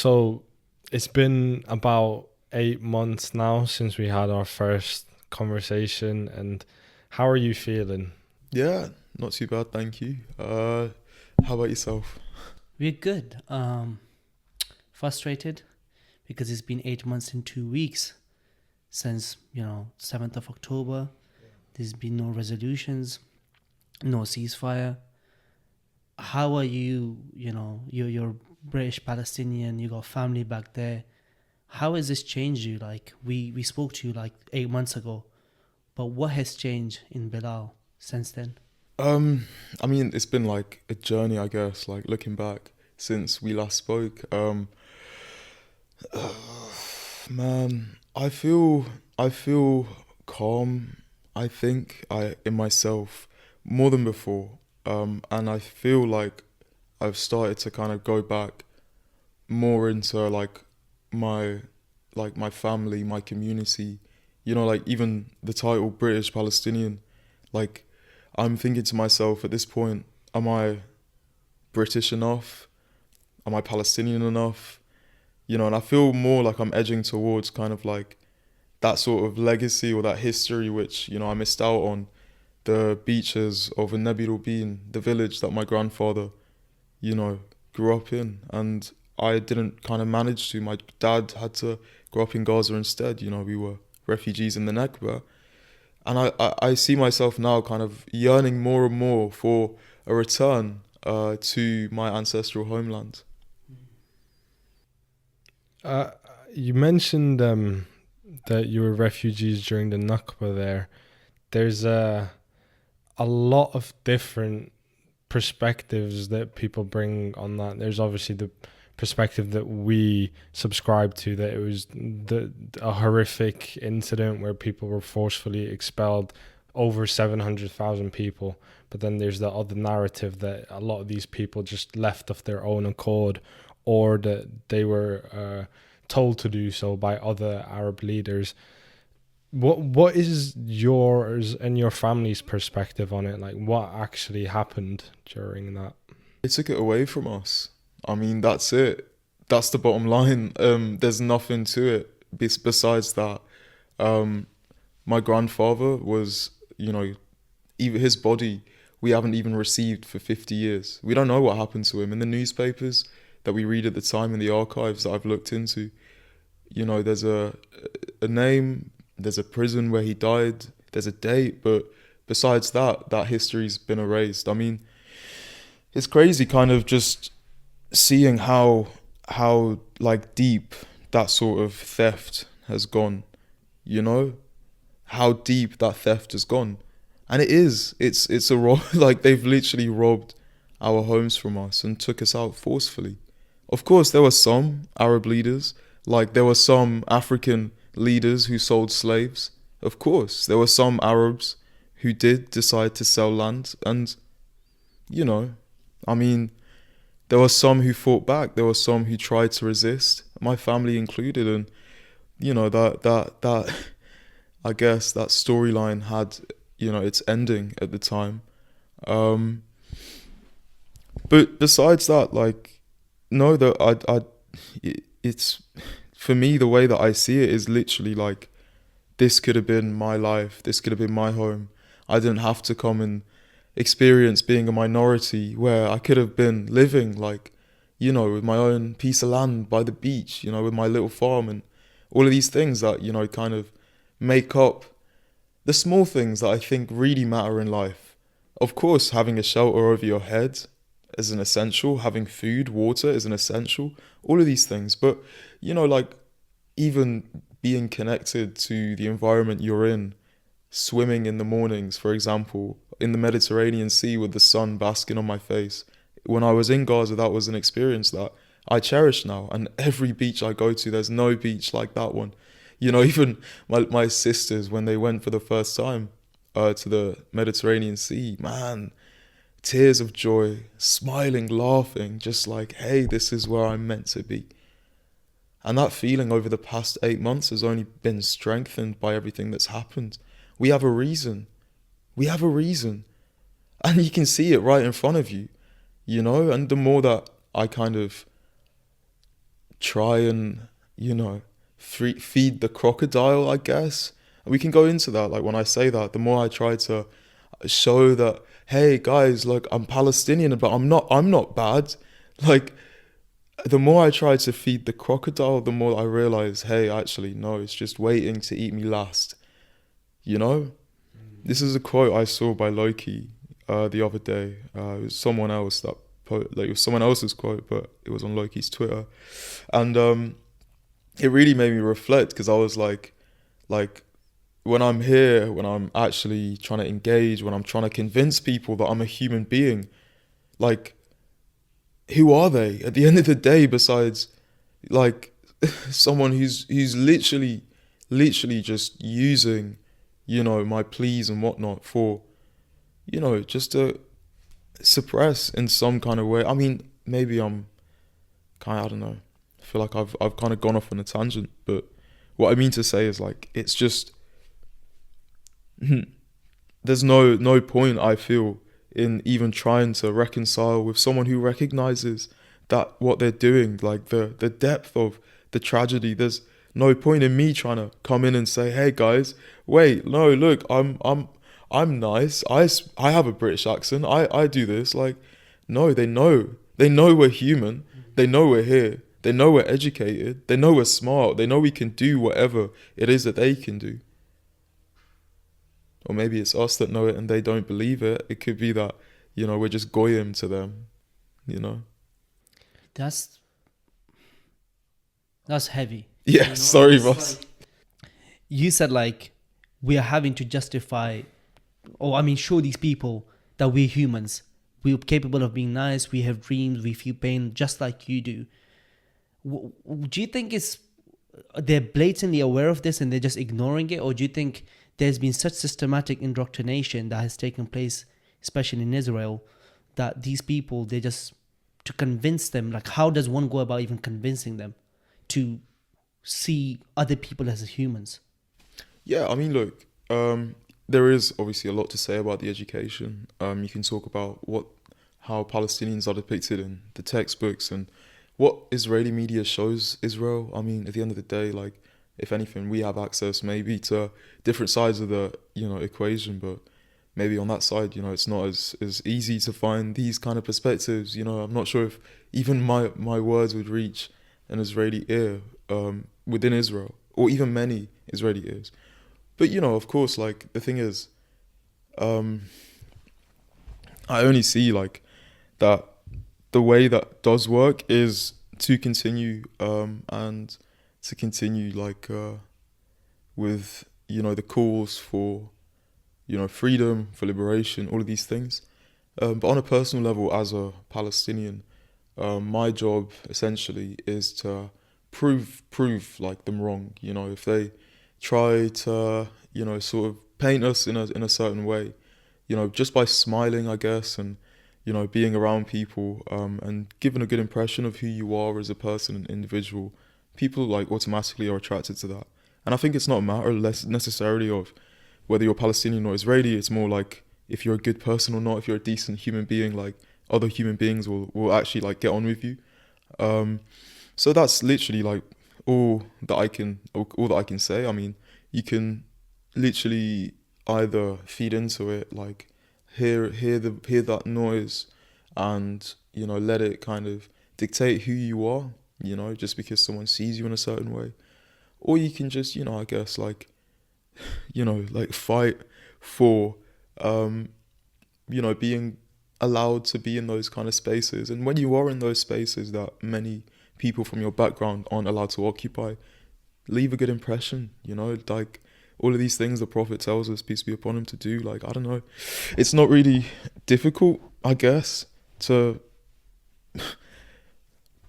So it's been about 8 months now since we had our first conversation. And how are you feeling? Yeah, not too bad, thank you. How about yourself? We're good. Frustrated because it's been 8 months and 2 weeks since 7th of October. There's been no resolutions, no ceasefire. How are you? You're British Palestinian. You got family back there. How has this changed you? Like we spoke to you like 8 months ago, but what has changed in Bilal since then? Um, I mean, it's been like a journey, I guess. Like looking back since we last spoke. Man, I feel calm. I think I in myself more than before. And I feel like I've started to kind of go back more into my my family, my community. Like even the title British-Palestinian. Like I'm thinking to myself at this point, am I British enough? Am I Palestinian enough? And I feel more like I'm edging towards kind of like that sort of legacy or that history which, I missed out on. The beaches of Nebi Rubin, the village that my grandfather, you know, grew up in. And I didn't kind of manage to. My dad had to grow up in Gaza instead. We were refugees in the Nakba. And I see myself now kind of yearning more and more for a return to my ancestral homeland. Uh, you mentioned that you were refugees during the Nakba there. There's a lot of different perspectives that people bring on that. There's obviously the perspective that we subscribe to, that it was a horrific incident where people were forcefully expelled, over 700,000 people. But then there's the other narrative that a lot of these people just left of their own accord, or that they were told to do so by other Arab leaders. What is yours and your family's perspective on it? Like, what actually happened during that? They took it away from us. I mean, that's it. That's the bottom line. There's nothing to it besides that. Um, my grandfather was, even his body, we haven't even received for 50 years. We don't know what happened to him. In the newspapers that we read at the time, in the archives that I've looked into, there's a name, there's a prison where he died, there's a date, but besides that, that history's been erased. I mean, it's crazy kind of just seeing how like deep that sort of theft has gone, you know? How deep that theft has gone. And it's a like they've literally robbed our homes from us and took us out forcefully. Of course, there were some Arab leaders, like there were some African leaders who sold slaves. Of course, there were some Arabs who did decide to sell land. And, you know, I mean, there were some who fought back. There were some who tried to resist, my family included. And, that I guess that storyline had, its ending at the time. Um, but besides that, like, no, that it's for me, the way that I see it is literally like, this could have been my life. This could have been my home. I didn't have to come and experience being a minority where I could have been living like, with my own piece of land by the beach, with my little farm and all of these things that, kind of make up the small things that I think really matter in life. Of course, having a shelter over your head is an essential. Having food, water is an essential. All of these things. But, like even being connected to the environment you're in, swimming in the mornings, for example, in the Mediterranean Sea with the sun basking on my face. When I was in Gaza, that was an experience that I cherish now. And every beach I go to, there's no beach like that one. Even my sisters, when they went for the first time to the Mediterranean Sea, man, tears of joy, smiling, laughing, just like, hey, this is where I'm meant to be. And that feeling over the past 8 months has only been strengthened by everything that's happened. We have a reason. We have a reason. And you can see it right in front of you, And the more that I kind of try and, feed the crocodile, I guess. And we can go into that. Like, when I say that, the more I try to show that, hey guys, like, I'm Palestinian, but I'm not bad. Like, the more I try to feed the crocodile, the more I realize, hey, actually, no, it's just waiting to eat me last. You know? This is a quote I saw by Loki the other day. It was someone else it was someone else's quote, but it was on Loki's Twitter, and it really made me reflect, because I was like when I'm here, when I'm actually trying to engage, when I'm trying to convince people that I'm a human being, like, who are they at the end of the day besides, like, someone who's literally just using, my pleas and whatnot for, just to suppress in some kind of way. I mean, maybe I don't know. I feel like I've kind of gone off on a tangent, but what I mean to say is, like, it's just there's no point, I feel, in even trying to reconcile with someone who recognizes that what they're doing, like the depth of the tragedy. There's no point in me trying to come in and say, hey guys, wait, no, look, I'm nice. I have a British accent. I do this. Like, no, they know we're human. They know we're here. They know we're educated. They know we're smart. They know we can do whatever it is that they can do. Or maybe it's us that know it and they don't believe it. It could be that, we're just goyim to them, That's heavy. Yeah, sorry, boss. You said, like, we are having to justify, show these people that we're humans. We're capable of being nice. We have dreams. We feel pain just like you do. Do you think they're blatantly aware of this and they're just ignoring it? Or do you think there's been such systematic indoctrination that has taken place, especially in Israel, that these people, to convince them, like, how does one go about even convincing them to see other people as humans? Yeah, I mean, look, there is obviously a lot to say about the education. You can talk about how Palestinians are depicted in the textbooks and what Israeli media shows Israel. I mean, at the end of the day, like, if anything, we have access maybe to different sides of the, equation, but maybe on that side, it's not as easy to find these kind of perspectives. I'm not sure if even my words would reach an Israeli ear within Israel, or even many Israeli ears. But, of course, like, the thing is, I only see, like, that the way that does work is to continue and to continue, like, with, the calls for, freedom, for liberation, all of these things. But on a personal level, as a Palestinian, my job essentially is to prove like them wrong. If they try to, sort of paint us in a certain way, just by smiling, I guess, and, being around people and giving a good impression of who you are as a person and individual, people, like, automatically are attracted to that. And I think it's not a matter less necessarily of whether you're Palestinian or Israeli. It's more like, if you're a good person or not, if you're a decent human being, like, other human beings will actually, like, get on with you. So that's literally, like, all that I can say. I mean, you can literally either feed into it, like, hear that noise, and, let it kind of dictate who you are, just because someone sees you in a certain way. Or you can just, I guess, like, like, fight for, being allowed to be in those kind of spaces. And when you are in those spaces that many people from your background aren't allowed to occupy, leave a good impression, like, all of these things the Prophet tells us, peace be upon him, to do. Like, I don't know, it's not really difficult, I guess, to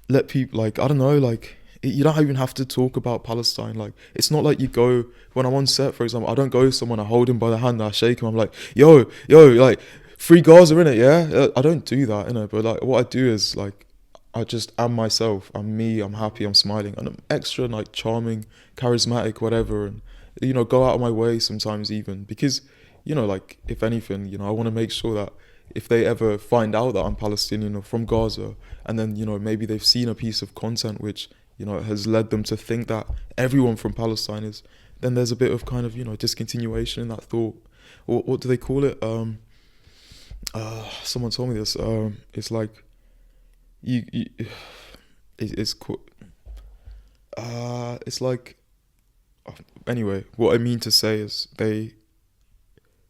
let people, like, I don't know, like, you don't even have to talk about Palestine. Like, it's not like you go, when I'm on set, for example, I don't go to someone, I hold him by the hand, I shake him, I'm like, yo, like, free Gaza, innit, yeah? I don't do that, innit? But, like, what I do is, like, I just am myself. I'm me, I'm happy, I'm smiling, and I'm extra, like, charming, charismatic, whatever, and, go out of my way sometimes even, because, like, if anything, I want to make sure that if they ever find out that I'm Palestinian or from Gaza, and then, maybe they've seen a piece of content which you know, it has led them to think that everyone from Palestine is, then there's a bit of kind of, you know, discontinuation in that thought. Or what do they call it? Someone told me this. It's like it's called. It's like. Anyway, what I mean to say is they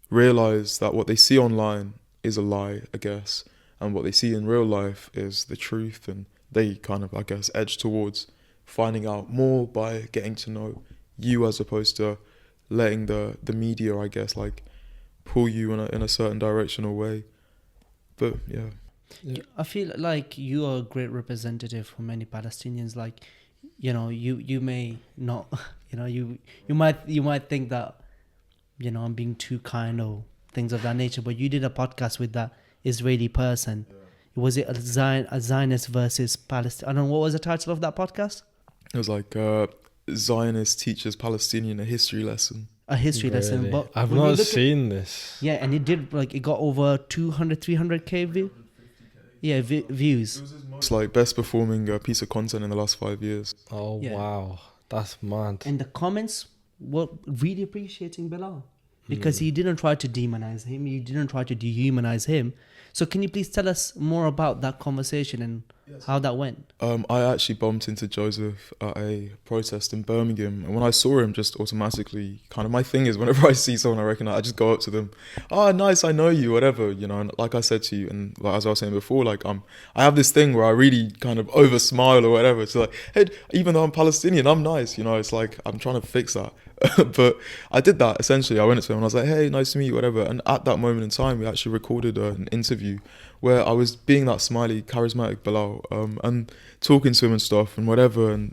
realize that what they see online is a lie, I guess, and what they see in real life is the truth, and they kind of, I guess, edge towards finding out more by getting to know you, as opposed to letting the media, I guess, like pull you in a certain direction or way. But yeah. I feel like you are a great representative for many Palestinians. Like, you know, you may not, you know, you might think that, you know, I'm being too kind or things of that nature, but you did a podcast with that Israeli person. Yeah. Was it a Zionist versus Palestine? I don't know, what was the title of that podcast? It was like Zionist teaches Palestinian a history lesson. A history lesson. But I've not seen this. Yeah, and it did, like, it got over 200, 300k views. Yeah, views. It was his most, like, best performing piece of content in the last 5 years. Oh, yeah. Wow. That's mad. And the comments were really appreciating Bilal. Because he didn't try to demonize him. He didn't try to dehumanize him. So can you please tell us more about that conversation and how that went? I actually bumped into Joseph at a protest in Birmingham. And when I saw him, just automatically, kind of my thing is whenever I see someone I recognize, I just go up to them. Oh, nice, I know you, whatever, you know. And like I said to you, and like, as I was saying before, like I have this thing where I really kind of over smile or whatever. It's like, hey, even though I'm Palestinian, I'm nice, you know. It's like I'm trying to fix that. But I did that essentially. I went to him and I was like, hey, nice to meet you, whatever. And at that moment in time, we actually recorded an interview where I was being that smiley, charismatic Bilal, and talking to him and stuff and whatever. And